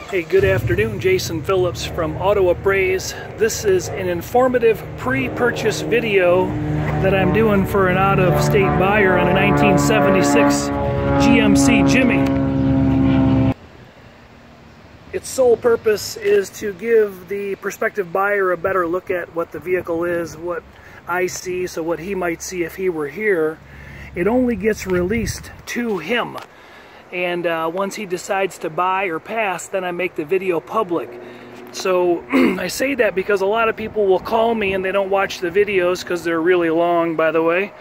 Hey, good afternoon. Jason Phillips from Auto Appraise. This is an informative pre-purchase video that I'm doing for an out-of-state buyer on a 1976 GMC Jimmy. Its sole purpose is to give the prospective buyer a better look at what the vehicle is, what I see, so what he might see if he were here. It only gets released to him. And once he decides to buy or pass, then I make the video public. So I say that because a lot of people will call me and they don't watch the videos because they're really long, by the way.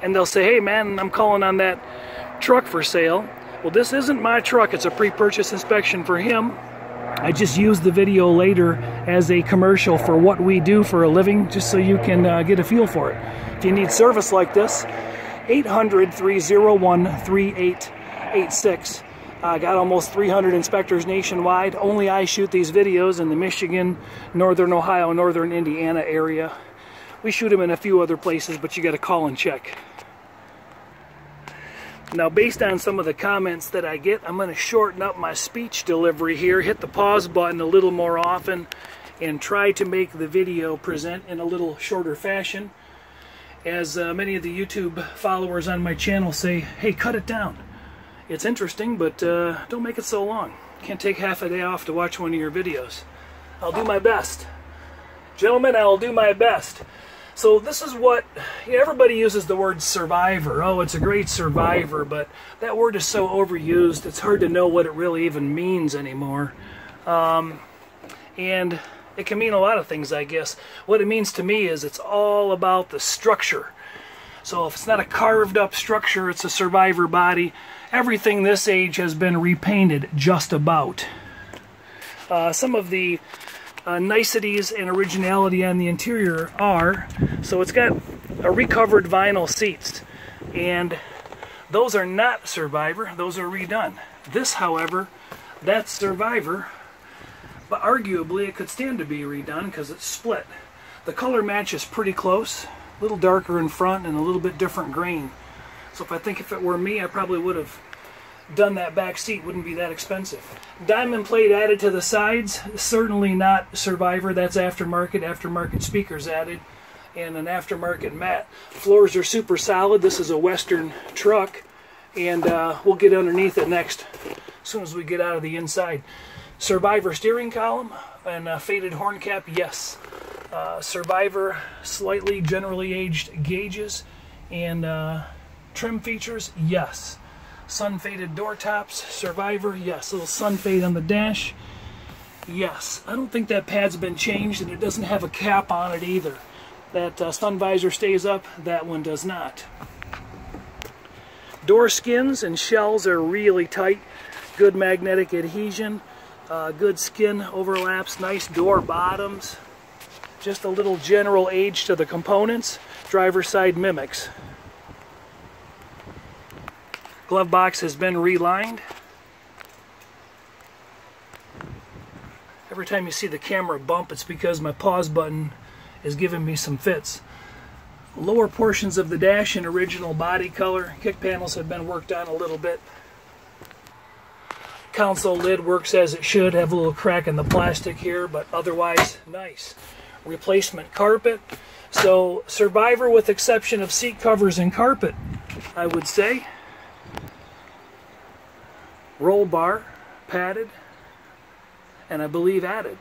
And they'll say, hey man, I'm calling on that truck for sale. Well, this isn't my truck. It's a pre-purchase inspection for him. I just use the video later as a commercial for what we do for a living, just so you can get a feel for it. If you need service like this, 800-301-3886. Got almost 300 inspectors nationwide. Only I shoot these videos in the Michigan, Northern Ohio, Northern Indiana area. We shoot them in a few other places, but you got to call and check. Now, based on some of the comments that I get, I'm going to shorten up my speech delivery here, hit the pause button a little more often, and try to make the video present in a little shorter fashion. As many of the YouTube followers on my channel say, hey, cut it down. It's interesting, but don't make it so long. Can't take half a day off to watch one of your videos. I'll do my best. Gentlemen, I'll do my best. So this is what, everybody uses the word survivor. Oh, it's a great survivor, but that word is so overused, it's hard to know what it really even means anymore. And it can mean a lot of things, I guess. What it means to me is it's all about the structure. So if it's not a carved up structure, it's a survivor body. Everything this age has been repainted just about. Some of the niceties and originality on the interior are, so it's got a recovered vinyl seats, and those are not survivor, those are redone. This, however, that's survivor, but arguably it could stand to be redone because it's split. The color match is pretty close, a little darker in front and a little bit different grain. So if it were me, I probably would have done that back seat. Wouldn't be that expensive. Diamond plate added to the sides, certainly not survivor. That's aftermarket speakers added, and an aftermarket mat. Floors are super solid. This is a Western truck, and we'll get underneath it next as soon as we get out of the inside. Survivor steering column and faded horn cap, yes. Survivor slightly generally aged gauges and trim features, yes. Sun faded door tops, survivor, yes. Little sun fade on the dash, yes. I don't think that pad's been changed, and it doesn't have a cap on it either. That sun visor stays up, that one does not. Door skins and shells are really tight, good magnetic adhesion, good skin overlaps, nice door bottoms. Just a little general age to the components. Driver's side mimics. Glove box has been relined. Every time you see the camera bump, it's because my pause button is giving me some fits. Lower portions of the dash in original body color. Kick panels have been worked on a little bit. Console lid works as it should. Have a little crack in the plastic here, but otherwise nice. Replacement carpet. So survivor with exception of seat covers and carpet, I would say. Roll bar, padded, and I believe added.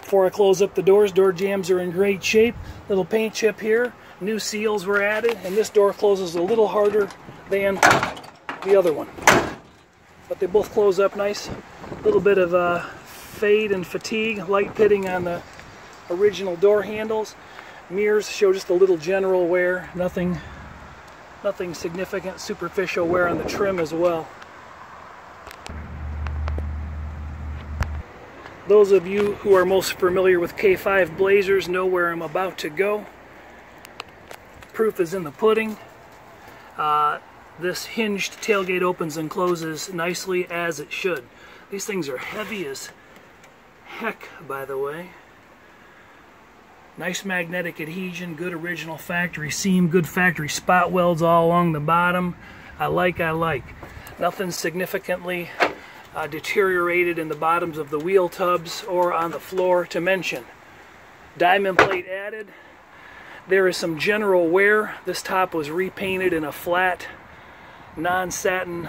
Before I close up the doors, door jambs are in great shape. Little paint chip here. New seals were added, and this door closes a little harder than the other one. But they both close up nice. A little bit of fade and fatigue, light pitting on the original door handles. Mirrors show just a little general wear, nothing significant. Superficial wear on the trim as well. Those of you who are most familiar with K5 Blazers know where I'm about to go. Proof is in the pudding. This hinged tailgate opens and closes nicely as it should. These things are heavy as heck, by the way. Nice magnetic adhesion, good original factory seam, good factory spot welds all along the bottom. I like. Nothing significantly deteriorated in the bottoms of the wheel tubs or on the floor to mention. Diamond plate added. There is some general wear. This top was repainted in a flat, non-satin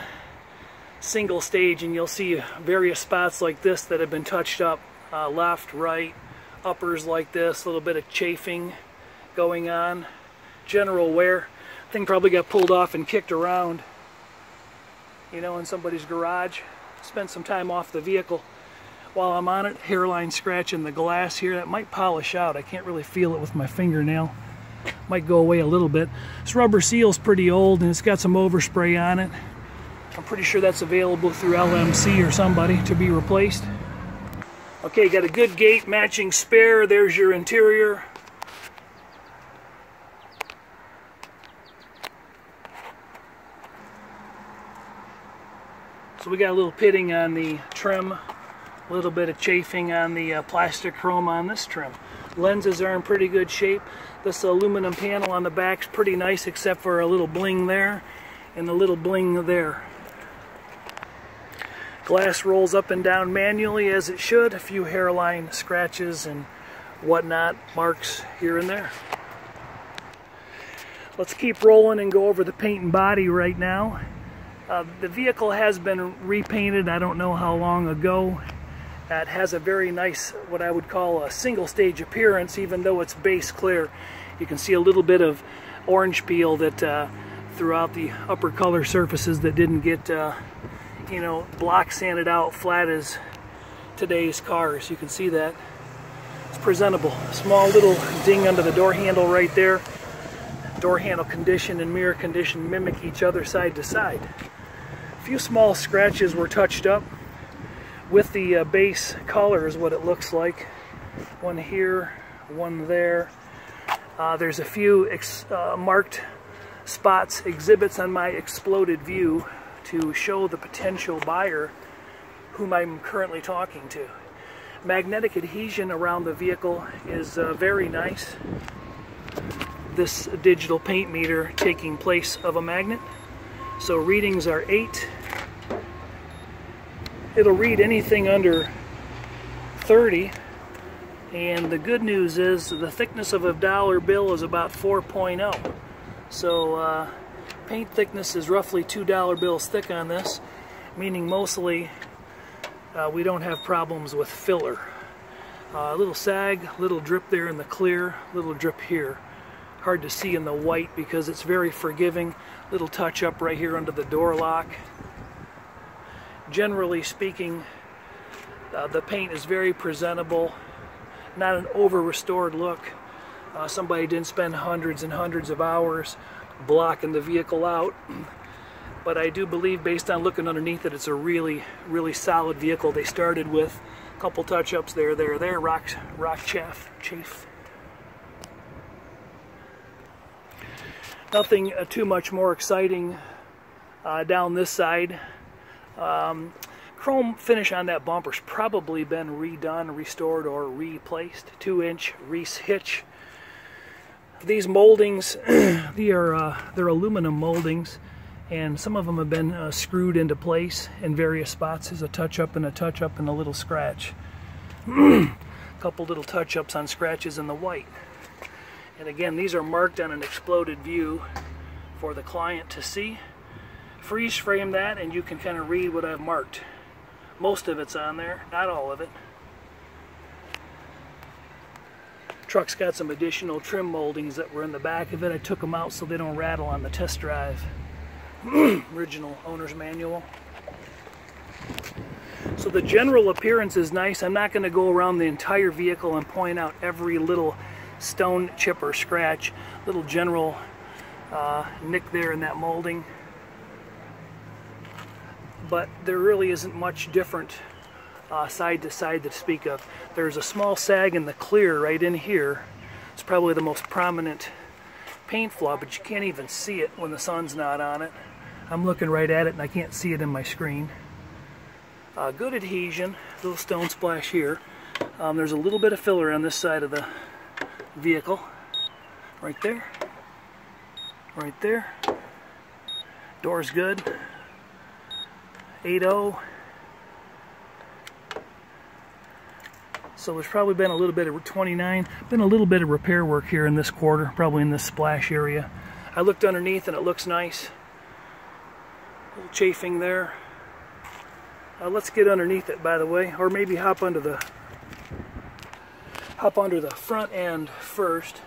single stage, and you'll see various spots like this that have been touched up, left, right, uppers like this, a little bit of chafing going on. General wear. Thing probably got pulled off and kicked around, you know, in somebody's garage. Spent some time off the vehicle. While I'm on it, hairline scratch in the glass here. That might polish out. I can't really feel it with my fingernail. Might go away a little bit. This rubber seal's pretty old and it's got some overspray on it. I'm pretty sure that's available through LMC or somebody to be replaced. Okay, got a good gate, matching spare. There's your interior. So we got a little pitting on the trim, a little bit of chafing on the plastic chrome on this trim. Lenses are in pretty good shape. This aluminum panel on the back's pretty nice, except for a little bling there and a little bling there. Glass rolls up and down manually as it should. A few hairline scratches and whatnot, marks here and there. Let's keep rolling and go over the paint and body right now. The vehicle has been repainted, I don't know how long ago. It has a very nice, what I would call a single stage appearance, even though it's base clear. You can see a little bit of orange peel that throughout the upper color surfaces that didn't get you know, block sanded out flat as today's cars. You can see that. It's presentable. Small little ding under the door handle right there. Door handle condition and mirror condition mimic each other side to side. A few small scratches were touched up with the base color is what it looks like. One here, one there. There's a few marked spots, exhibits on my exploded view to show the potential buyer whom I'm currently talking to. Magnetic adhesion around the vehicle is very nice. This digital paint meter taking place of a magnet. So readings are 8. It'll read anything under 30. And the good news is the thickness of a dollar bill is about 4.0. So paint thickness is roughly $2 bills thick on this, meaning mostly we don't have problems with filler. A little sag, little drip there in the clear, little drip here. Hard to see in the white because it's very forgiving. Little touch up right here under the door lock. Generally speaking, the paint is very presentable. Not an over-restored look. Somebody didn't spend hundreds and hundreds of hours blocking the vehicle out. But I do believe, based on looking underneath it, it's a really, really solid vehicle. They started with a couple touch-ups there, rock chafe. Nothing too much more exciting down this side. Chrome finish on that bumper's probably been redone, restored, or replaced. 2-inch Reese hitch. These moldings, they're aluminum moldings, and some of them have been screwed into place in various spots. There's a touch-up and a touch-up and a little scratch. A couple little touch-ups on scratches in the white. And again, these are marked on an exploded view for the client to see. Freeze frame that and you can kind of read what I've marked. Most of it's on there, not all of it. Truck's got some additional trim moldings that were in the back of it. I took them out so they don't rattle on the test drive. Original owner's manual. So the general appearance is nice. I'm not going to go around the entire vehicle and point out every little stone chip or scratch. Little general nick there in that molding. But there really isn't much different side to side to speak of. There's a small sag in the clear right in here. It's probably the most prominent paint flaw, but you can't even see it when the sun's not on it. I'm looking right at it and I can't see it in my screen. Good adhesion, little stone splash here. There's a little bit of filler on this side of the vehicle. Right there. Right there. Door's good. 8.0. So there's probably been a little bit of 29, been a little bit of repair work here in this quarter, probably in this splash area. I looked underneath and it looks nice. A little chafing there. Let's get underneath it, by the way, or maybe hop under the front end first.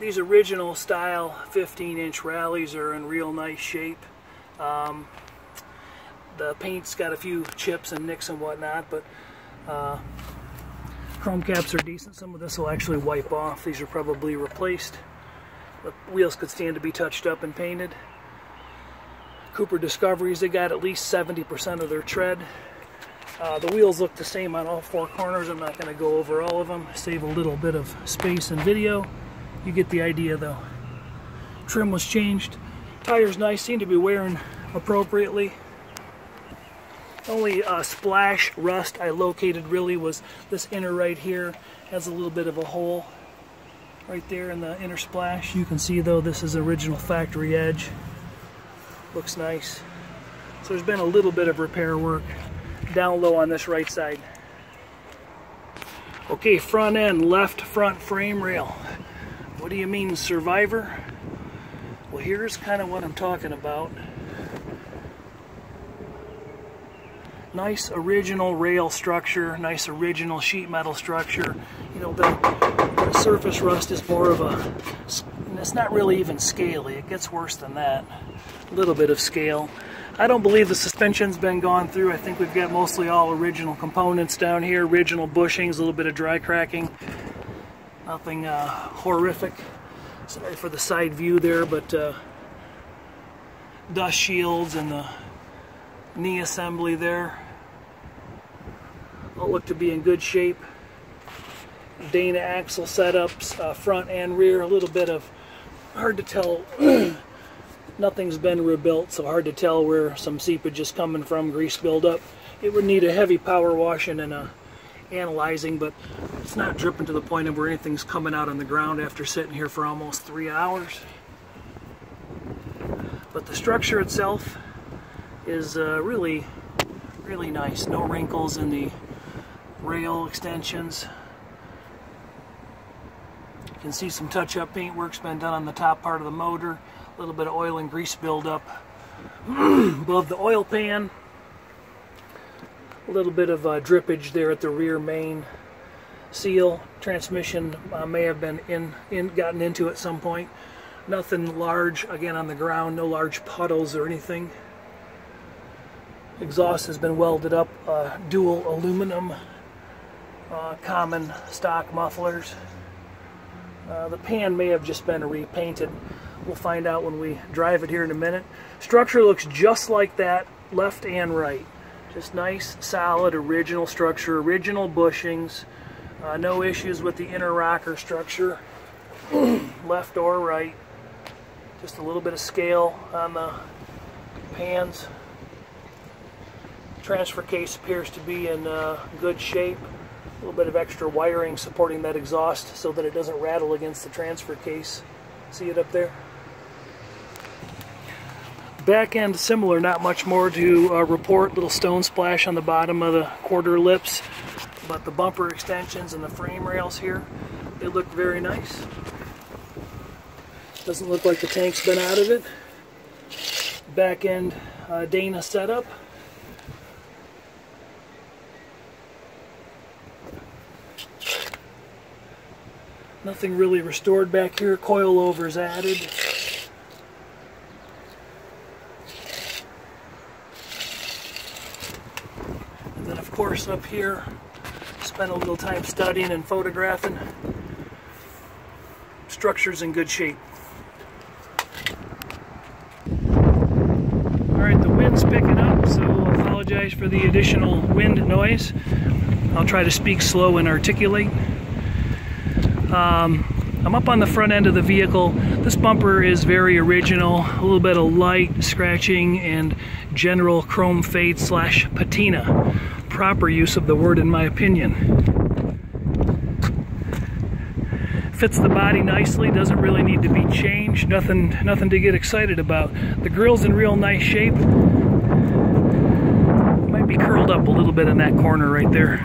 These original style 15-inch rallies are in real nice shape. The paint's got a few chips and nicks and whatnot, but chrome caps are decent. Some of this will actually wipe off. These are probably replaced. The wheels could stand to be touched up and painted. Cooper Discoveries, they got at least 70% of their tread. The wheels look the same on all four corners. I'm not going to go over all of them. Save a little bit of space and video. You get the idea though. Trim was changed. Tires nice, seem to be wearing appropriately. Only splash rust I located really was this inner right here. Has a little bit of a hole right there in the inner splash. You can see though this is original factory edge. Looks nice. So there's been a little bit of repair work down low on this right side. Okay, front end, left front frame rail. What do you mean, survivor? Well, here's kind of what I'm talking about. Nice original rail structure, nice original sheet metal structure. You know, the surface rust is more of a, it's not really even scaly. It gets worse than that. A little bit of scale. I don't believe the suspension's been gone through. I think we've got mostly all original components down here, original bushings, a little bit of dry cracking. Nothing horrific. Sorry for the side view there, but dust shields and the knee assembly there all look to be in good shape. Dana axle setups, front and rear, a little bit of, hard to tell, nothing's been rebuilt, so hard to tell where some seepage is coming from, grease buildup. It would need a heavy power washing and analyzing, but it's not dripping to the point of where anything's coming out on the ground after sitting here for almost 3 hours. But the structure itself is really nice. No wrinkles in the rail extensions. You can see some touch-up paintwork's been done on the top part of the motor. A little bit of oil and grease buildup above the oil pan. A little bit of drippage there at the rear main seal. Transmission may have been gotten into at some point. Nothing large, again, on the ground, no large puddles or anything. Exhaust has been welded up, dual aluminum, common stock mufflers. The pan may have just been repainted. We'll find out when we drive it here in a minute. Structure looks just like that, left and right. Just nice, solid, original structure, original bushings. No issues with the inner rocker structure, left or right. Just a little bit of scale on the pans. Transfer case appears to be in good shape. A little bit of extra wiring supporting that exhaust so that it doesn't rattle against the transfer case. See it up there? Back end similar, not much more to report. Little stone splash on the bottom of the quarter lips. But the bumper extensions and the frame rails here, they look very nice. Doesn't look like the tank's been out of it. Back end Dana setup. Nothing really restored back here. Coilovers added. And then of course up here, spent a little time studying and photographing. Structure's in good shape. Alright, the wind's picking up, so I apologize for the additional wind noise. I'll try to speak slow and articulate. I'm up on the front end of the vehicle. This bumper is very original, a little bit of light scratching and general chrome fade / patina. Proper use of the word in my opinion. Fits the body nicely, doesn't really need to be changed, nothing to get excited about. The grill's in real nice shape. Might be curled up a little bit in that corner right there.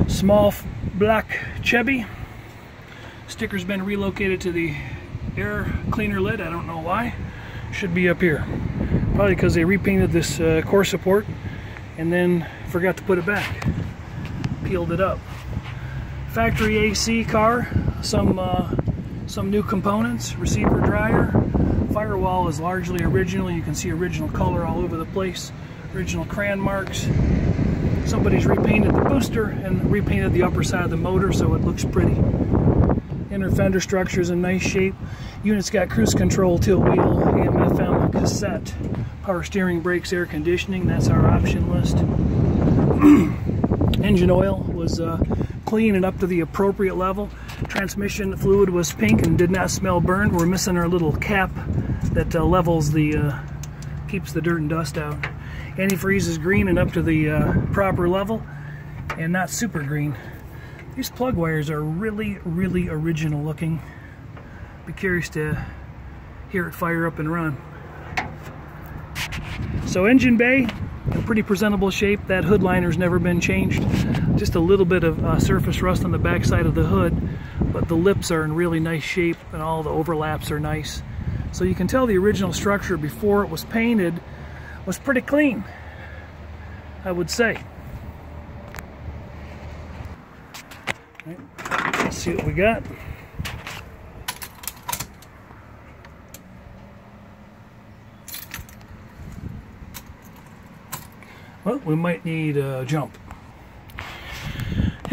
Small black Chevy. Sticker's been relocated to the air cleaner lid. I don't know why. Should be up here. Probably because they repainted this core support and then forgot to put it back. Peeled it up. Factory AC car. Some new components. Receiver dryer. Firewall is largely original. You can see original color all over the place. Original crayon marks. Somebody's repainted the booster and repainted the upper side of the motor so it looks pretty. Inner fender structure is in nice shape. Unit's got cruise control, tilt wheel, AM, FM, cassette, power steering, brakes, air conditioning. That's our option list. Engine oil was clean and up to the appropriate level. Transmission fluid was pink and did not smell burned. We're missing our little cap that levels the, keeps the dirt and dust out. Antifreeze is green and up to the proper level, and not super green. These plug wires are really, really original looking. Be curious to hear it fire up and run. So engine bay, in pretty presentable shape. That hood liner's never been changed. Just a little bit of surface rust on the back side of the hood, but the lips are in really nice shape and all the overlaps are nice. So you can tell the original structure before it was painted was pretty clean, I would say. Right, let's see what we got. Well, we might need a jump.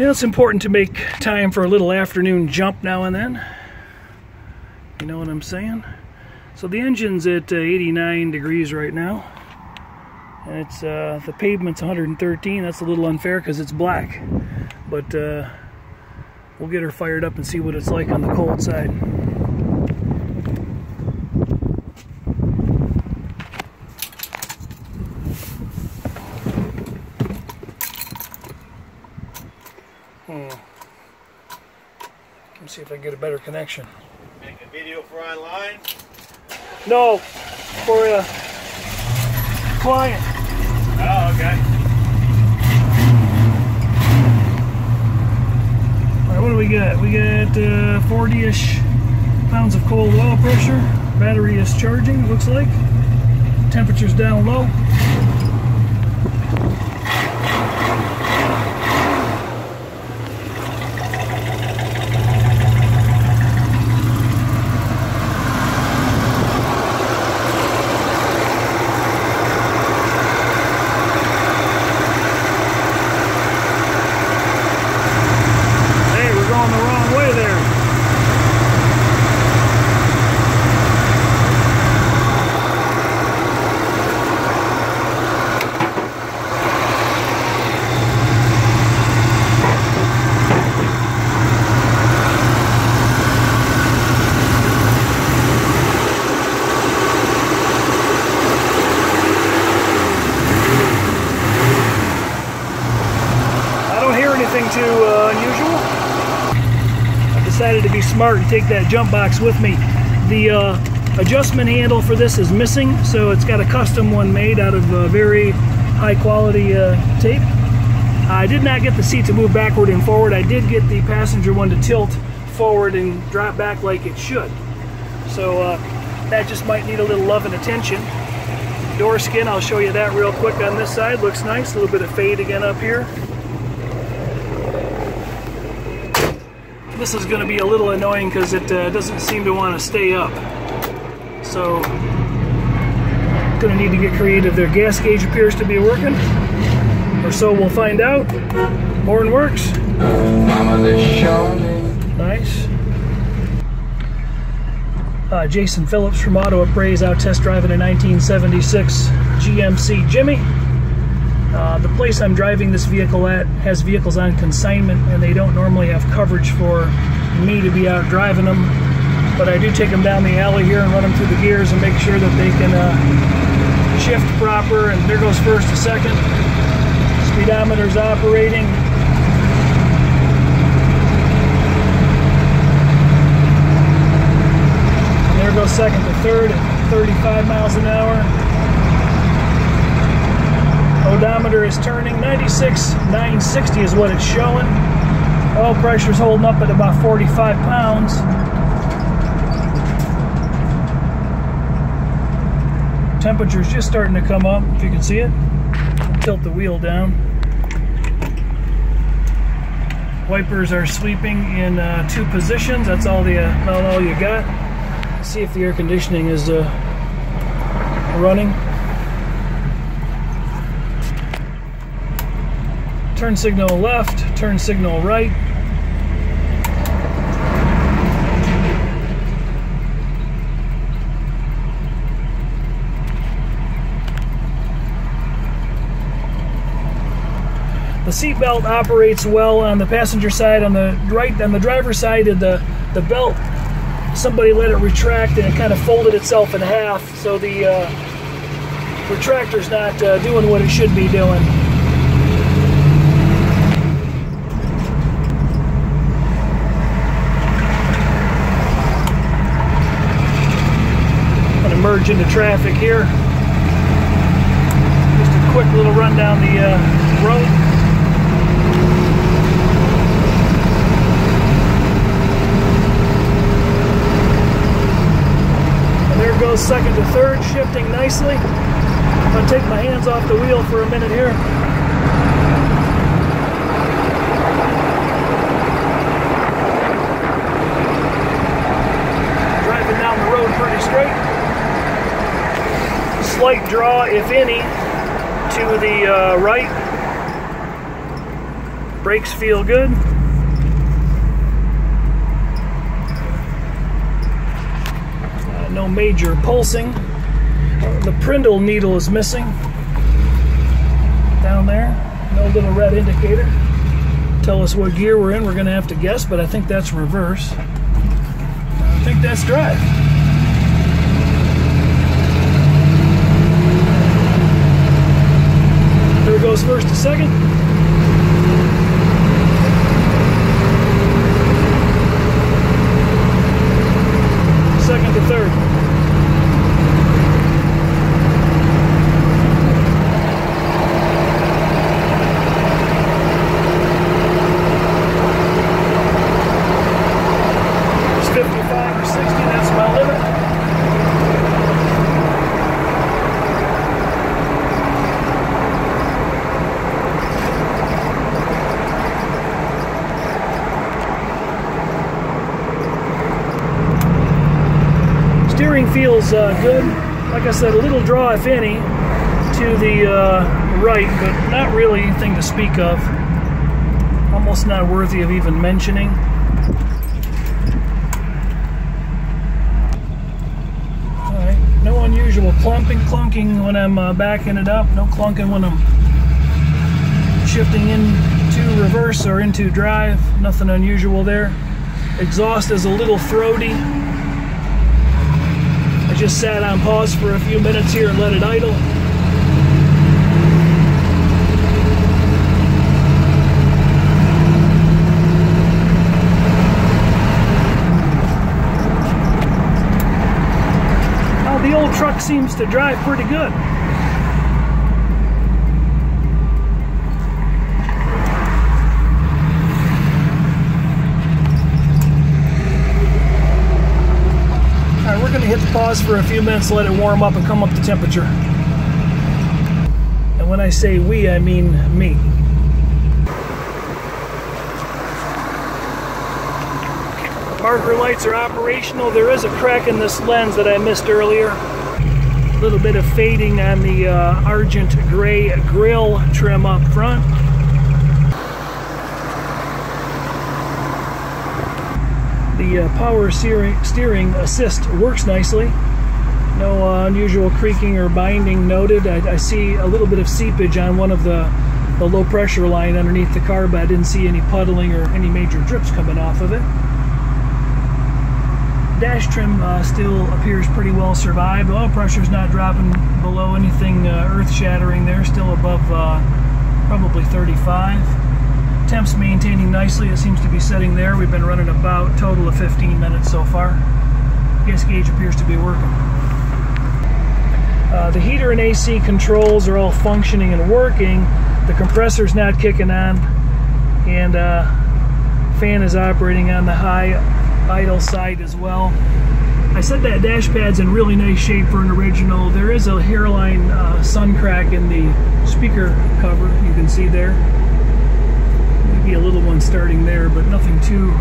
You know, it's important to make time for a little afternoon jump now and then. You know what I'm saying? So the engine's at 89 degrees right now. And it's the pavement's 113. That's a little unfair because it's black, but we'll get her fired up and see what it's like on the cold side. Let's see if I can get a better connection. Make a video for online? No, for a client. Oh, okay. All right, what do we got? We got 40-ish pounds of cold oil pressure. Battery is charging, looks like. Temperature's down low. Too unusual. I decided to be smart and take that jump box with me. The adjustment handle for this is missing, so it's got a custom one made out of very high quality tape. I did not get the seat to move backward and forward. I did get the passenger one to tilt forward and drop back like it should. So that just might need a little love and attention. Door skin, I'll show you that real quick on this side. Looks nice. A little bit of fade again up here. This is going to be a little annoying because it doesn't seem to want to stay up. So, going to need to get creative there. Gas gauge appears to be working, or so we'll find out. Horn works. Nice. Jason Phillips from Auto Appraise out test driving a 1976 GMC Jimmy. The place I'm driving this vehicle at has vehicles on consignment, and they don't normally have coverage for me to be out driving them, but I do take them down the alley here and run them through the gears and make sure that they can shift proper. And there goes first to second. Speedometer's operating. And there goes second to third at 35 miles an hour. Odometer is turning 96, 960 is what it's showing. Oil pressure's holding up at about 45 pounds. Temperature's just starting to come up, if you can see it. Tilt the wheel down. Wipers are sweeping in 2 positions. That's all you got. Let's see if the air conditioning is running. Turn signal left, turn signal right. The seatbelt operates well on the passenger side. On the right, on the driver's side of the belt, somebody let it retract and it kind of folded itself in half, so the retractor's not doing what it should be doing. I'm going to merge into traffic here. Just a quick little run down the road. There goes second to third, shifting nicely. I'm going to take my hands off the wheel for a minute here. Driving down the road pretty straight. Slight draw, if any, to the right. Brakes feel good. No major pulsing. The Prindle needle is missing down there. No little red indicator. Tell us what gear we're in. We're going to have to guess, but I think that's reverse. I think that's drive. There it goes first to second. Second to third. It's 55 or 60, that's my limit. Steering feels good. Like I said, a little draw, if any, to the right, but not really anything to speak of. Almost not worthy of even mentioning. Alright, no unusual clunking when I'm backing it up. No clunking when I'm shifting into reverse or into drive. Nothing unusual there. Exhaust is a little throaty. Just sat on pause for a few minutes here and let it idle. Now the old truck seems to drive pretty good. We're going to hit the pause for a few minutes, let it warm up and come up to temperature. And when I say we, I mean me. Marker lights are operational. There is a crack in this lens that I missed earlier. A little bit of fading on the argent gray grille trim up front. The power steering assist works nicely. No unusual creaking or binding noted. I see a little bit of seepage on one of the low pressure line underneath the car, but I didn't see any puddling or any major drips coming off of it. Dash trim still appears pretty well survived. Oil pressure's not dropping below anything earth-shattering there. Still above probably 35. Temps maintaining nicely. It seems to be sitting there. We've been running about a total of 15 minutes so far. Gas gauge appears to be working. The heater and AC controls are all functioning and working. The compressor's not kicking on, and fan is operating on the high idle side as well. I said that dash pad's in really nice shape for an original. There is a hairline sun crack in the speaker cover, you can see there. Maybe a little one starting there, but nothing too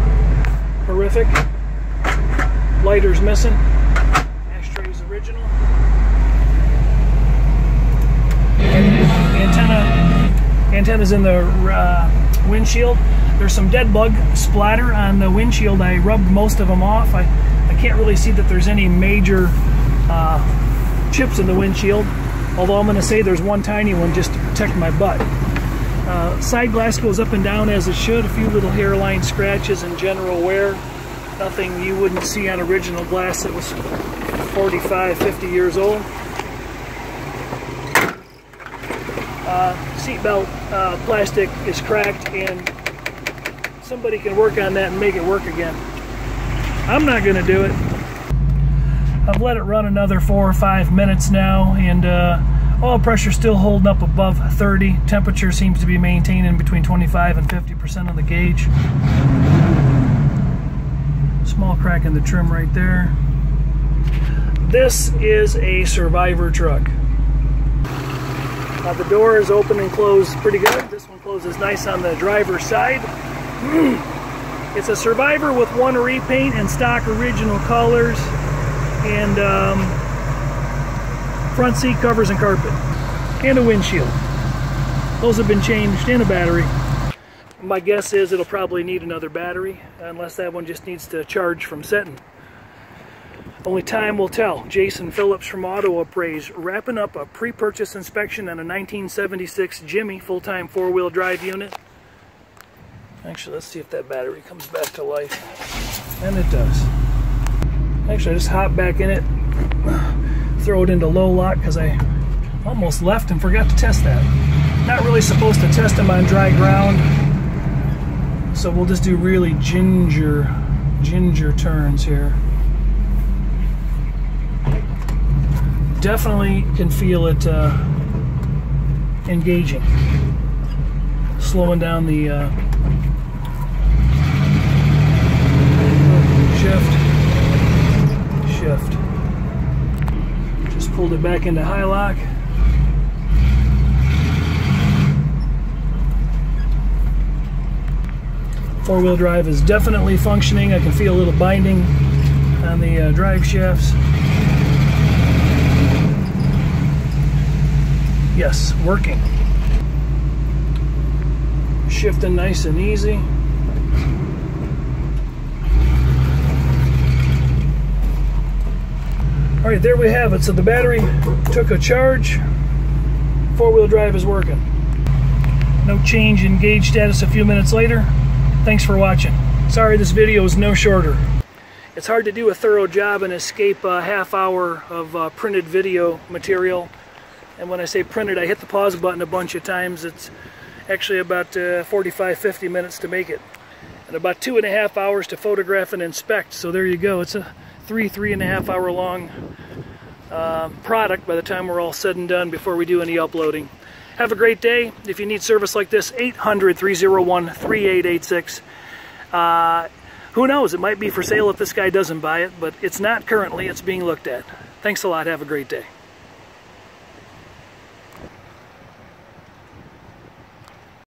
horrific. Lighter's missing. Ashtray's original. Antenna's in the windshield. There's some dead bug splatter on the windshield. I rubbed most of them off. I can't really see that there's any major chips in the windshield, although I'm going to say there's one tiny one just to protect my butt. Side glass goes up and down as it should. A few little hairline scratches and general wear. Nothing you wouldn't see on original glass that was 45, 50 years old. Seatbelt plastic is cracked, and somebody can work on that and make it work again. I'm not going to do it. I've let it run another 4 or 5 minutes now, and oil pressure still holding up above 30. Temperature seems to be maintaining between 25 and 50% on the gauge. Small crack in the trim right there. This is a Survivor truck. The door is open and closed pretty good. This one closes nice on the driver's side. It's a Survivor with one repaint and stock original colors, and front seat covers and carpet, and a windshield. Those have been changed, and a battery. My guess is it'll probably need another battery, unless that one just needs to charge from setting. Only time will tell. Jason Phillips from Auto Appraise, wrapping up a pre-purchase inspection on a 1976 Jimmy full-time 4-wheel drive unit. Actually, let's see if that battery comes back to life. And it does. Actually, I just hop back in it, throw it into low lock, because I almost left and forgot to test that. Not really supposed to test them on dry ground, so we'll just do really ginger turns here. Definitely can feel it engaging, slowing down the shift. Just pulled it back into high lock. Four-wheel drive is definitely functioning. I can feel a little binding on the drive shafts. Yes, working. Shifting nice and easy. All right, there we have it. So the battery took a charge. Four-wheel drive is working. No change in gauge status a few minutes later. Thanks for watching. Sorry this video is no shorter. It's hard to do a thorough job and escape a half hour of printed video material. And when I say printed, I hit the pause button a bunch of times. It's actually about 45-50 minutes to make it, and about 2.5 hours to photograph and inspect. So there you go. It's a 3.5 hour long product by the time we're all said and done before we do any uploading. Have a great day. If you need service like this, 800-301-3886. Who knows, it might be for sale if this guy doesn't buy it, but it's not currently. It's being looked at. Thanks a lot. Have a great day.